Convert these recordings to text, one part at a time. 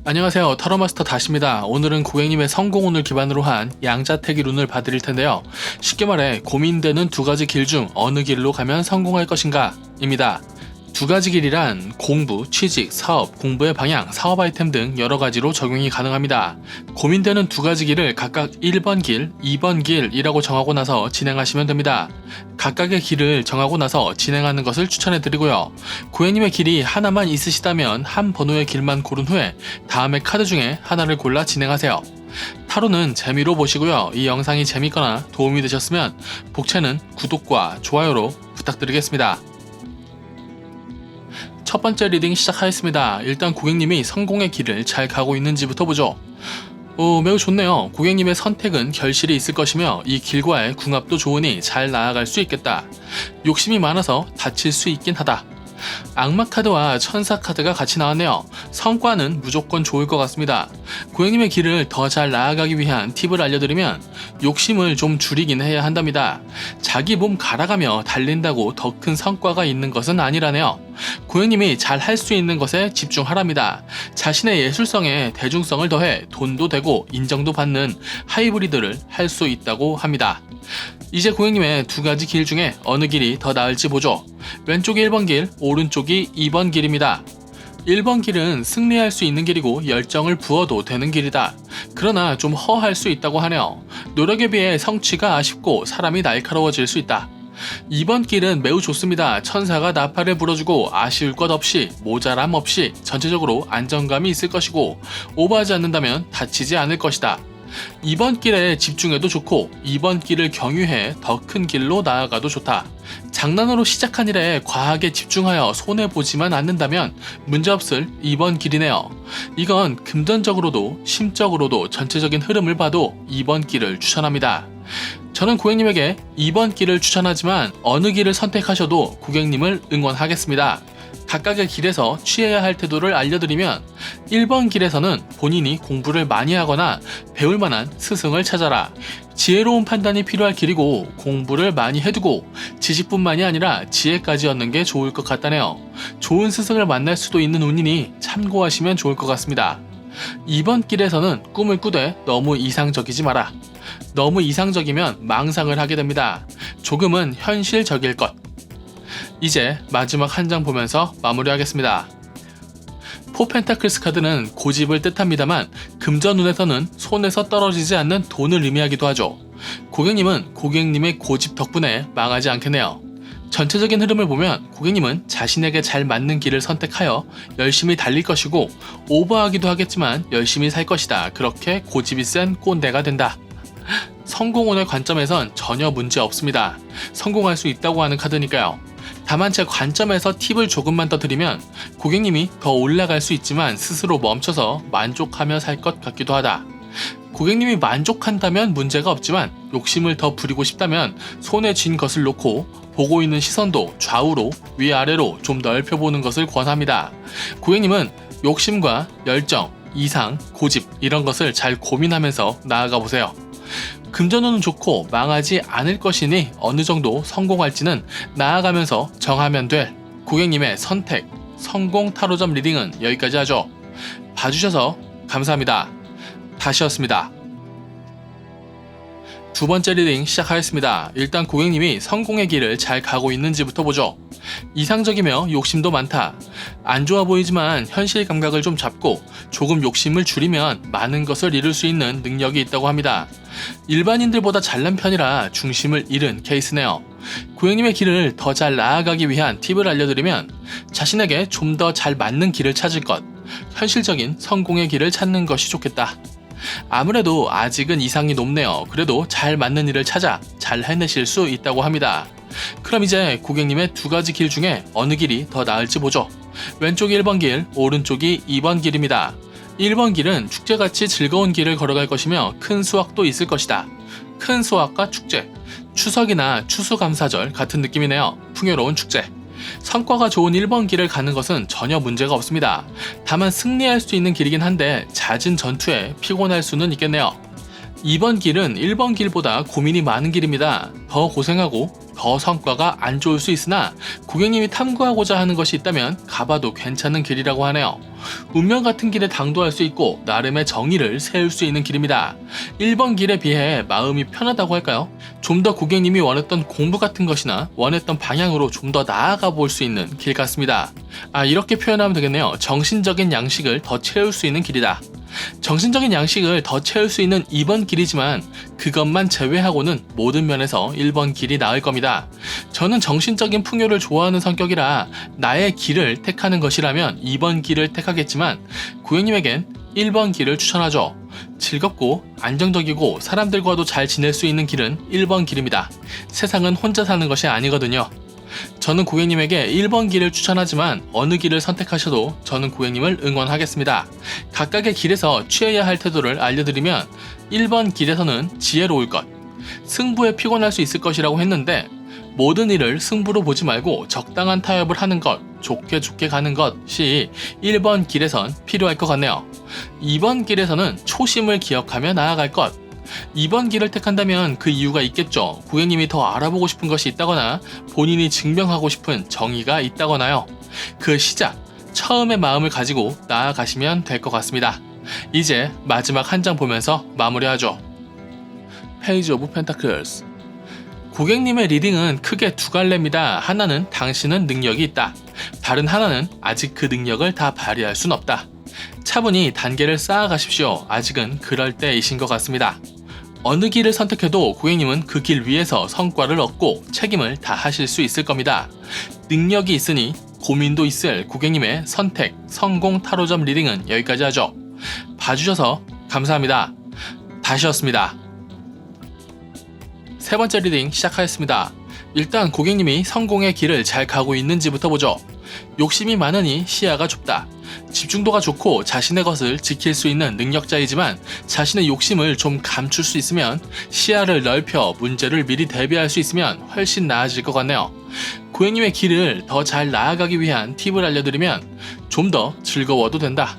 안녕하세요. 타로마스터 다시입니다. 오늘은 고객님의 성공운을 기반으로 한 양자택일운을 봐드릴 텐데요. 쉽게 말해 고민되는 두 가지 길 중 어느 길로 가면 성공할 것인가 입니다. 두 가지 길이란 공부, 취직, 사업, 공부의 방향, 사업 아이템 등 여러 가지로 적용이 가능합니다. 고민되는 두 가지 길을 각각 1번 길, 2번 길이라고 정하고 나서 진행하시면 됩니다. 각각의 길을 정하고 나서 진행하는 것을 추천해드리고요. 고객님의 길이 하나만 있으시다면 한 번호의 길만 고른 후에 다음의 카드 중에 하나를 골라 진행하세요. 타로는 재미로 보시고요. 이 영상이 재밌거나 도움이 되셨으면 복채는 구독과 좋아요로 부탁드리겠습니다. 첫 번째 리딩 시작하겠습니다. 일단 고객님이 성공의 길을 잘 가고 있는지부터 보죠. 매우 좋네요. 고객님의 선택은 결실이 있을 것이며 이 길과의 궁합도 좋으니 잘 나아갈 수 있겠다. 욕심이 많아서 다칠 수 있긴 하다. 악마 카드와 천사 카드가 같이 나왔네요. 성과는 무조건 좋을 것 같습니다. 고객님의 길을 더 잘 나아가기 위한 팁을 알려드리면 욕심을 좀 줄이긴 해야 한답니다. 자기 몸 갈아가며 달린다고 더 큰 성과가 있는 것은 아니라네요. 고객님이 잘 할 수 있는 것에 집중하랍니다. 자신의 예술성에 대중성을 더해 돈도 되고 인정도 받는 하이브리드를 할 수 있다고 합니다. 이제 고객님의 두 가지 길 중에 어느 길이 더 나을지 보죠. 왼쪽이 1번 길, 오른쪽이 2번 길입니다. 1번 길은 승리할 수 있는 길이고 열정을 부어도 되는 길이다. 그러나 좀 허할 수 있다고 하네요. 노력에 비해 성취가 아쉽고 사람이 날카로워질 수 있다. 2번 길은 매우 좋습니다. 천사가 나팔을 불어주고 아쉬울 것 없이 모자람 없이 전체적으로 안정감이 있을 것이고 오버하지 않는다면 다치지 않을 것이다. 2번 길에 집중해도 좋고 2번 길을 경유해 더 큰 길로 나아가도 좋다. 장난으로 시작한 일에 과하게 집중하여 손해보지만 않는다면 문제없을 2번 길이네요. 이건 금전적으로도 심적으로도 전체적인 흐름을 봐도 2번 길을 추천합니다. 저는 고객님에게 2번 길을 추천하지만 어느 길을 선택하셔도 고객님을 응원하겠습니다. 각각의 길에서 취해야 할 태도를 알려드리면 1번 길에서는 본인이 공부를 많이 하거나 배울 만한 스승을 찾아라. 지혜로운 판단이 필요할 길이고 공부를 많이 해두고 지식뿐만이 아니라 지혜까지 얻는 게 좋을 것 같다네요. 좋은 스승을 만날 수도 있는 운이니 참고하시면 좋을 것 같습니다. 2번 길에서는 꿈을 꾸되 너무 이상적이지 마라. 너무 이상적이면 망상을 하게 됩니다. 조금은 현실적일 것. 이제 마지막 한 장 보면서 마무리하겠습니다. 포 펜타클스 카드는 고집을 뜻합니다만 금전운에서는 손에서 떨어지지 않는 돈을 의미하기도 하죠. 고객님은 고객님의 고집 덕분에 망하지 않겠네요. 전체적인 흐름을 보면 고객님은 자신에게 잘 맞는 길을 선택하여 열심히 달릴 것이고 오버하기도 하겠지만 열심히 살 것이다. 그렇게 고집이 센 꼰대가 된다. 성공운의 관점에선 전혀 문제 없습니다. 성공할 수 있다고 하는 카드니까요. 다만 제 관점에서 팁을 조금만 더 드리면 고객님이 더 올라갈 수 있지만 스스로 멈춰서 만족하며 살 것 같기도 하다. 고객님이 만족한다면 문제가 없지만 욕심을 더 부리고 싶다면 손에 쥔 것을 놓고 보고 있는 시선도 좌우로 위아래로 좀 넓혀보는 것을 권합니다. 고객님은 욕심과 열정, 이상, 고집 이런 것을 잘 고민하면서 나아가 보세요. 금전운은 좋고 망하지 않을 것이니 어느 정도 성공할지는 나아가면서 정하면 될 고객님의 선택, 성공 타로점 리딩은 여기까지 하죠. 봐주셔서 감사합니다. 다시였습니다. 두 번째 리딩 시작하겠습니다. 일단 고객님이 성공의 길을 잘 가고 있는지부터 보죠. 이상적이며 욕심도 많다. 안 좋아 보이지만 현실 감각을 좀 잡고 조금 욕심을 줄이면 많은 것을 이룰 수 있는 능력이 있다고 합니다. 일반인들보다 잘난 편이라 중심을 잃은 케이스네요. 고객님의 길을 더 잘 나아가기 위한 팁을 알려드리면 자신에게 좀 더 잘 맞는 길을 찾을 것, 현실적인 성공의 길을 찾는 것이 좋겠다. 아무래도 아직은 이상이 높네요. 그래도 잘 맞는 일을 찾아 잘 해내실 수 있다고 합니다. 그럼 이제 고객님의 두 가지 길 중에 어느 길이 더 나을지 보죠. 왼쪽이 1번 길, 오른쪽이 2번 길입니다. 1번 길은 축제같이 즐거운 길을 걸어갈 것이며 큰 수확도 있을 것이다. 큰 수확과 축제, 추석이나 추수감사절 같은 느낌이네요. 풍요로운 축제. 성과가 좋은 1번 길을 가는 것은 전혀 문제가 없습니다. 다만 승리할 수 있는 길이긴 한데 잦은 전투에 피곤할 수는 있겠네요. 2번 길은 1번 길보다 고민이 많은 길입니다. 더 고생하고 더 성과가 안 좋을 수 있으나 고객님이 탐구하고자 하는 것이 있다면 가봐도 괜찮은 길이라고 하네요. 운명 같은 길에 당도할 수 있고 나름의 정의를 세울 수 있는 길입니다. 1번 길에 비해 마음이 편하다고 할까요? 좀 더 고객님이 원했던 공부 같은 것이나 원했던 방향으로 좀 더 나아가 볼 수 있는 길 같습니다. 이렇게 표현하면 되겠네요. 정신적인 양식을 더 채울 수 있는 길이다. 정신적인 양식을 더 채울 수 있는 2번 길이지만 그것만 제외하고는 모든 면에서 1번 길이 나을 겁니다. 저는 정신적인 풍요를 좋아하는 성격이라 나의 길을 택하는 것이라면 2번 길을 택하겠지만 고객님에겐 1번 길을 추천하죠. 즐겁고 안정적이고 사람들과도 잘 지낼 수 있는 길은 1번 길입니다. 세상은 혼자 사는 것이 아니거든요. 저는 고객님에게 1번 길을 추천하지만 어느 길을 선택하셔도 저는 고객님을 응원하겠습니다. 각각의 길에서 취해야 할 태도를 알려드리면 1번 길에서는 지혜로울 것, 승부에 피곤할 수 있을 것이라고 했는데 모든 일을 승부로 보지 말고 적당한 타협을 하는 것, 좋게 가는 것이 1번 길에선 필요할 것 같네요. 2번 길에서는 초심을 기억하며 나아갈 것, 2번 길을 택한다면 그 이유가 있겠죠. 고객님이 더 알아보고 싶은 것이 있다거나 본인이 증명하고 싶은 정의가 있다거나요. 그 시작, 처음의 마음을 가지고 나아가시면 될 것 같습니다. 이제 마지막 한 장 보면서 마무리하죠. 페이지 오브 펜타클스. 고객님의 리딩은 크게 두 갈래입니다. 하나는 당신은 능력이 있다. 다른 하나는 아직 그 능력을 다 발휘할 순 없다. 차분히 단계를 쌓아가십시오. 아직은 그럴 때이신 것 같습니다. 어느 길을 선택해도 고객님은 그 길 위에서 성과를 얻고 책임을 다하실 수 있을 겁니다. 능력이 있으니 고민도 있을 고객님의 선택, 성공 타로점 리딩은 여기까지 하죠. 봐주셔서 감사합니다. 다시였습니다. 세 번째 리딩 시작하겠습니다. 일단 고객님이 성공의 길을 잘 가고 있는지부터 보죠. 욕심이 많으니 시야가 좁다. 집중도가 좋고 자신의 것을 지킬 수 있는 능력자이지만 자신의 욕심을 좀 감출 수 있으면 시야를 넓혀 문제를 미리 대비할 수 있으면 훨씬 나아질 것 같네요. 고객님의 길을 더 잘 나아가기 위한 팁을 알려드리면 좀 더 즐거워도 된다.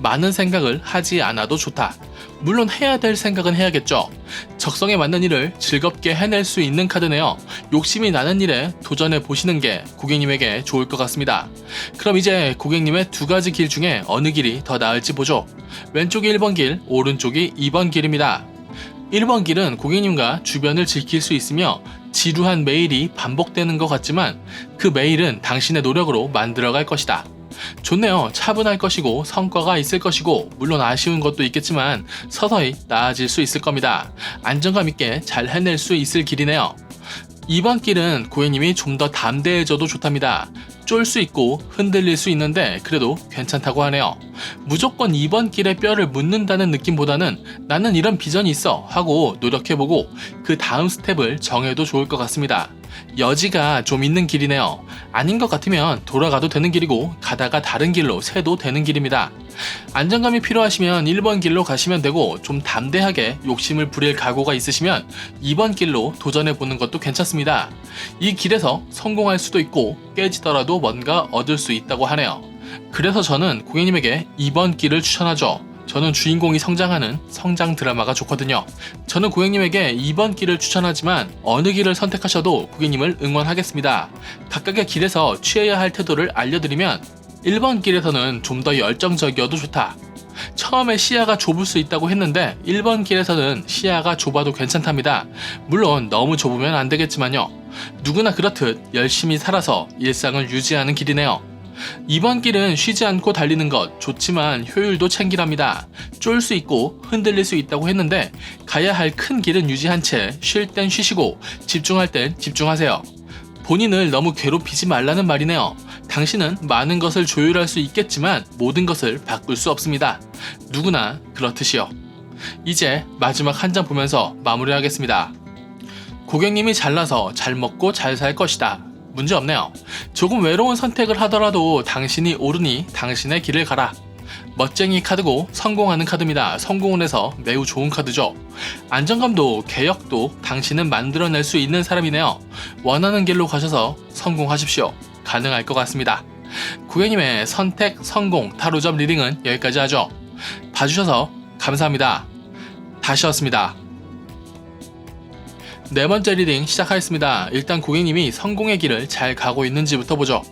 많은 생각을 하지 않아도 좋다. 물론 해야 될 생각은 해야겠죠. 적성에 맞는 일을 즐겁게 해낼 수 있는 카드네요. 욕심이 나는 일에 도전해 보시는 게 고객님에게 좋을 것 같습니다. 그럼 이제 고객님의 두 가지 길 중에 어느 길이 더 나을지 보죠. 왼쪽이 1번 길, 오른쪽이 2번 길입니다. 1번 길은 고객님과 주변을 지킬 수 있으며 지루한 매일이 반복되는 것 같지만 그 매일은 당신의 노력으로 만들어갈 것이다. 좋네요. 차분할 것이고 성과가 있을 것이고 물론 아쉬운 것도 있겠지만 서서히 나아질 수 있을 겁니다. 안정감 있게 잘 해낼 수 있을 길이네요. 2번 길은 고객님이 좀 더 담대해져도 좋답니다. 쫄 수 있고 흔들릴 수 있는데 그래도 괜찮다고 하네요. 무조건 2번 길에 뼈를 묻는다는 느낌보다는 나는 이런 비전이 있어 하고 노력해보고 그 다음 스텝을 정해도 좋을 것 같습니다. 여지가 좀 있는 길이네요. 아닌 것 같으면 돌아가도 되는 길이고 가다가 다른 길로 새도 되는 길입니다. 안정감이 필요하시면 1번 길로 가시면 되고 좀 담대하게 욕심을 부릴 각오가 있으시면 2번 길로 도전해보는 것도 괜찮습니다. 이 길에서 성공할 수도 있고 깨지더라도 뭔가 얻을 수 있다고 하네요. 그래서 저는 고객님에게 2번 길을 추천하죠. 저는 주인공이 성장하는 성장 드라마가 좋거든요. 저는 고객님에게 2번 길을 추천하지만 어느 길을 선택하셔도 고객님을 응원하겠습니다. 각각의 길에서 취해야 할 태도를 알려드리면 1번 길에서는 좀 더 열정적이어도 좋다. 처음에 시야가 좁을 수 있다고 했는데 1번 길에서는 시야가 좁아도 괜찮답니다. 물론 너무 좁으면 안 되겠지만요. 누구나 그렇듯 열심히 살아서 일상을 유지하는 길이네요. 2번 길은 쉬지 않고 달리는 것 좋지만 효율도 챙기랍니다. 쫄 수 있고 흔들릴 수 있다고 했는데 가야 할 큰 길은 유지한 채 쉴 땐 쉬시고 집중할 땐 집중하세요. 본인을 너무 괴롭히지 말라는 말이네요. 당신은 많은 것을 조율할 수 있겠지만 모든 것을 바꿀 수 없습니다. 누구나 그렇듯이요. 이제 마지막 한 장 보면서 마무리하겠습니다. 고객님이 잘나서 잘 먹고 잘 살 것이다. 문제 없네요. 조금 외로운 선택을 하더라도 당신이 오르니 당신의 길을 가라. 멋쟁이 카드고 성공하는 카드입니다. 성공을 해서 매우 좋은 카드죠. 안정감도 개혁도 당신은 만들어낼 수 있는 사람이네요. 원하는 길로 가셔서 성공하십시오. 가능할 것 같습니다. 고객님의 선택, 성공, 타로점 리딩은 여기까지 하죠. 봐주셔서 감사합니다. 다시였습니다. 네 번째 리딩 시작하겠습니다. 일단 고객님이 성공의 길을 잘 가고 있는지부터 보죠.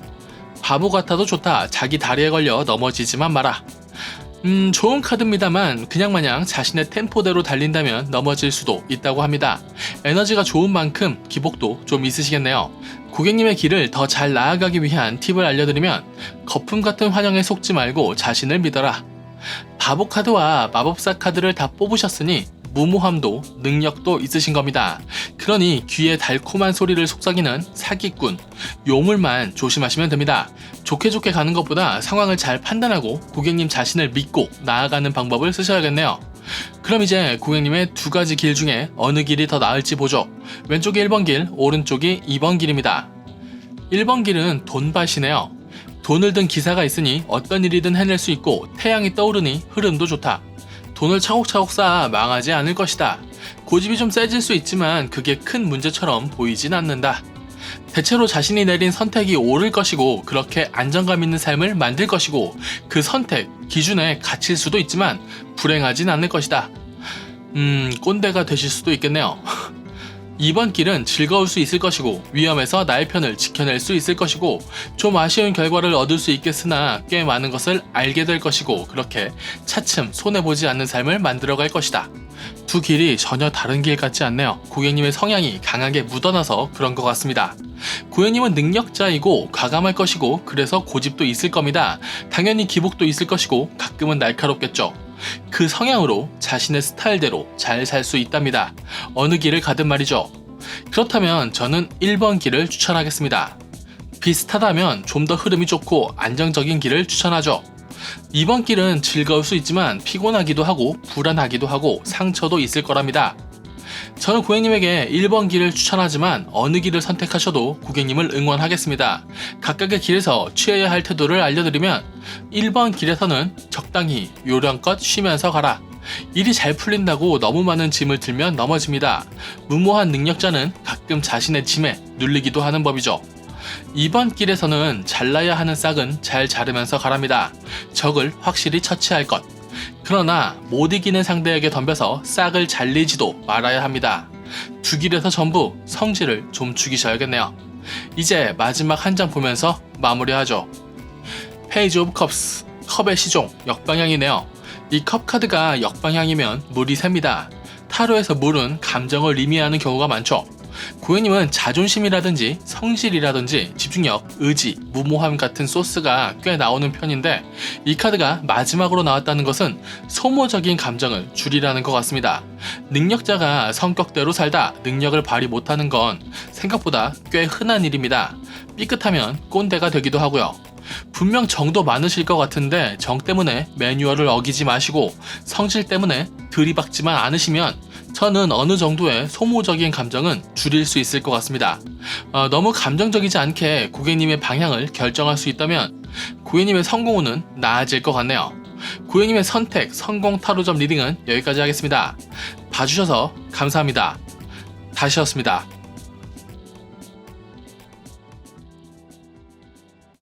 바보 같아도 좋다. 자기 다리에 걸려 넘어지지만 마라. 좋은 카드입니다만 그냥 마냥 자신의 템포대로 달린다면 넘어질 수도 있다고 합니다. 에너지가 좋은 만큼 기복도 좀 있으시겠네요. 고객님의 길을 더 잘 나아가기 위한 팁을 알려드리면 거품 같은 환영에 속지 말고 자신을 믿어라. 바보 카드와 마법사 카드를 다 뽑으셨으니 무모함도 능력도 있으신 겁니다. 그러니 귀에 달콤한 소리를 속삭이는 사기꾼, 요물만 조심하시면 됩니다. 좋게 좋게 가는 것보다 상황을 잘 판단하고 고객님 자신을 믿고 나아가는 방법을 쓰셔야겠네요. 그럼 이제 고객님의 두 가지 길 중에 어느 길이 더 나을지 보죠. 왼쪽이 1번 길, 오른쪽이 2번 길입니다. 1번 길은 돈밭이네요. 돈을 든 기사가 있으니 어떤 일이든 해낼 수 있고 태양이 떠오르니 흐름도 좋다. 돈을 차곡차곡 쌓아 망하지 않을 것이다. 고집이 좀 세질 수 있지만 그게 큰 문제처럼 보이진 않는다. 대체로 자신이 내린 선택이 옳을 것이고 그렇게 안정감 있는 삶을 만들 것이고 그 선택, 기준에 갇힐 수도 있지만 불행하진 않을 것이다. 꼰대가 되실 수도 있겠네요. 이번 길은 즐거울 수 있을 것이고 위험에서 나의 편을 지켜낼 수 있을 것이고 좀 아쉬운 결과를 얻을 수 있겠으나 꽤 많은 것을 알게 될 것이고 그렇게 차츰 손해보지 않는 삶을 만들어갈 것이다. 두 길이 전혀 다른 길 같지 않네요. 고객님의 성향이 강하게 묻어나서 그런 것 같습니다. 고객님은 능력자이고 과감할 것이고 그래서 고집도 있을 겁니다. 당연히 기복도 있을 것이고 가끔은 날카롭겠죠. 그 성향으로 자신의 스타일대로 잘 살 수 있답니다. 어느 길을 가든 말이죠. 그렇다면 저는 1번 길을 추천하겠습니다. 비슷하다면 좀 더 흐름이 좋고 안정적인 길을 추천하죠. 2번 길은 즐거울 수 있지만 피곤하기도 하고 불안하기도 하고 상처도 있을 거랍니다. 저는 고객님에게 1번 길을 추천하지만 어느 길을 선택하셔도 고객님을 응원하겠습니다. 각각의 길에서 취해야 할 태도를 알려드리면 1번 길에서는 적당히 요령껏 쉬면서 가라. 일이 잘 풀린다고 너무 많은 짐을 들면 넘어집니다. 무모한 능력자는 가끔 자신의 짐에 눌리기도 하는 법이죠. 2번 길에서는 잘라야 하는 싹은 잘 자르면서 가랍니다. 적을 확실히 처치할 것. 그러나 못 이기는 상대에게 덤벼서 싹을 잘리지도 말아야 합니다. 두 길에서 전부 성질을 좀 죽이셔야겠네요. 이제 마지막 한 장 보면서 마무리하죠. 페이지 오브 컵스, 컵의 시종, 역방향이네요. 이 컵 카드가 역방향이면 물이 셉니다. 타로에서 물은 감정을 의미하는 경우가 많죠. 고객님은 자존심이라든지 성실이라든지 집중력, 의지, 무모함 같은 소스가 꽤 나오는 편인데 이 카드가 마지막으로 나왔다는 것은 소모적인 감정을 줄이라는 것 같습니다. 능력자가 성격대로 살다 능력을 발휘 못하는 건 생각보다 꽤 흔한 일입니다. 삐끗하면 꼰대가 되기도 하고요. 분명 정도 많으실 것 같은데 정 때문에 매뉴얼을 어기지 마시고 성질 때문에 들이박지만 않으시면 저는 어느 정도의 소모적인 감정은 줄일 수 있을 것 같습니다. 너무 감정적이지 않게 고객님의 방향을 결정할 수 있다면 고객님의 성공운은 나아질 것 같네요. 고객님의 선택, 성공 타로점 리딩은 여기까지 하겠습니다. 봐주셔서 감사합니다. 다시였습니다.